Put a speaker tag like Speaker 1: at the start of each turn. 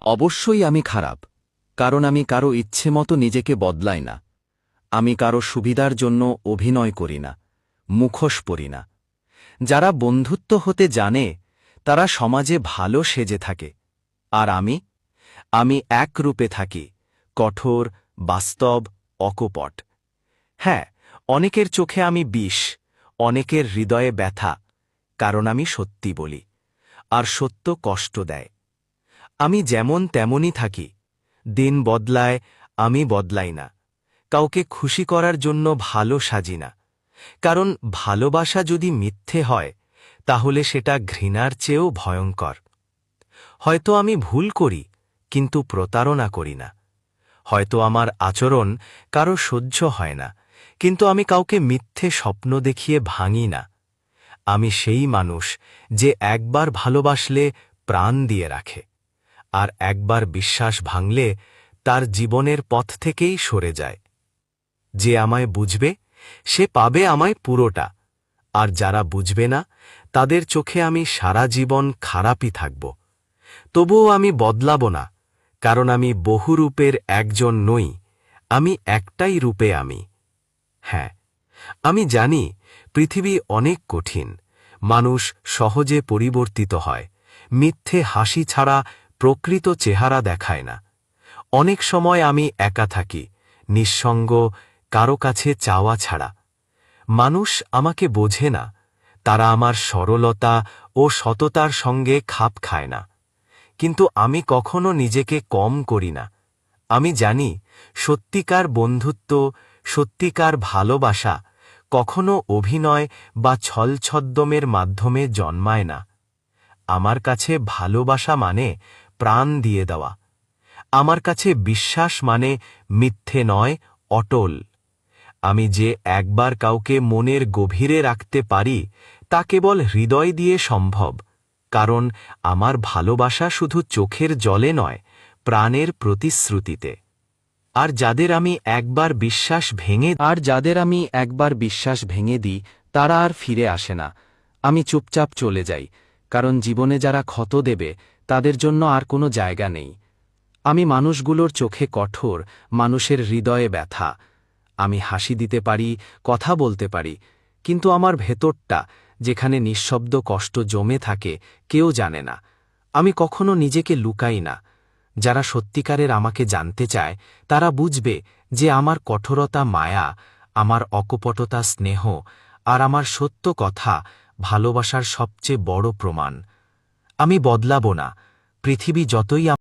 Speaker 1: অবশ্যই আমি খারাপ, কারণ আমি কারো ইচ্ছে মতো নিজেকে বদলাই না। আমি কারো সুবিধার জন্য অভিনয় করি না, মুখোশ পরি না। যারা বন্ধুত্ব হতে জানে তারা সমাজে ভালো সেজে থাকে, আর আমি এক রূপে থাকি, কঠোর, বাস্তব, অকপট। হ্যাঁ, অনেকের চোখে আমি বিষ, অনেকের হৃদয়ে ব্যথা, কারণ আমি সত্যি বলি, আর সত্য কষ্ট দেয়। আমি যেমন তেমনই থাকি, দিন বদলায়, আমি বদলাই না। কাউকে খুশি করার জন্য ভালো সাজি না, কারণ ভালোবাসা যদি মিথ্যে হয় তাহলে সেটা ঘৃণার চেয়েও ভয়ঙ্কর। হয়তো আমি ভুল করি, কিন্তু প্রতারণা করি না। হয়তো আমার আচরণ কারো সহ্য হয় না, কিন্তু আমি কাউকে মিথ্যে স্বপ্ন দেখিয়ে ভাঙি না। আমি সেই মানুষ যে একবার ভালোবাসলে প্রাণ দিয়ে রাখে, আর একবার বিশ্বাস ভাঙলে তার জীবনের পথ থেকেই সরে যায়। যে আমায় বুঝবে সে পাবে আমায় পুরোটা, আর যারা বুঝবে না তাদের চোখে আমি সারা জীবন খারাপই থাকব। তবুও আমি বদলাব না, কারণ আমি বহু রূপের একজন নই, আমি একটাই রূপে আমি। হ্যাঁ, আমি জানি পৃথিবী অনেক কঠিন, মানুষ সহজে পরিবর্তিত হয়, মিথ্যে হাসি ছাড়া প্রকৃত চেহারা দেখায় না। অনেক সময় আমি একা থাকি, নিঃসঙ্গ, কারো কাছে চাওয়া ছাড়া। মানুষ আমাকে বোঝে না, তারা আমার সরলতা ও সততার সঙ্গে খাপ খায় না। কিন্তু আমি কখনো নিজেকে কম করি না। আমি জানি সত্যিকার বন্ধুত্ব, সত্যিকার ভালোবাসা কখনো অভিনয় বা ছলছদ্দমের মাধ্যমে জন্মায় না। আমার কাছে ভালোবাসা মানে প্রাণ দিয়ে দেওয়া। আমার কাছে বিশ্বাস মানে মিথ্যে নয়, অটল। আমি যে একবার কাউকে মনের গভীরে রাখতে পারি তা কেবল হৃদয় দিয়ে সম্ভব, কারণ আমার ভালোবাসা শুধু চোখের জলে নয়, প্রাণের প্রতিশ্রুতিতে। আর যাদের আমি একবার বিশ্বাস ভেঙে দিই তারা আর ফিরে আসে না। আমি চুপচাপ চলে যাই, কারণ জীবনে যারা ক্ষত দেবে তাদের জন্য আর কোনো জায়গা নেই। আমি মানুষগুলোর চোখে কঠোর, মানুষের হৃদয়ে ব্যথা। আমি হাসি দিতে পারি, কথা বলতে পারি, কিন্তু আমার ভেতরটা, যেখানে নিঃশব্দ কষ্ট জমে থাকে, কেউ জানে না। আমি কখনো নিজেকে লুকাই না। যারা সত্যিকারের আমাকে জানতে চায় তারা বুঝবে যে আমার কঠোরতা মায়া, আমার অকপটতা স্নেহ, আর আমার সত্য কথা ভালোবাসার সবচেয়ে বড় প্রমাণ। আমি বদলাব না, পৃথিবী যতই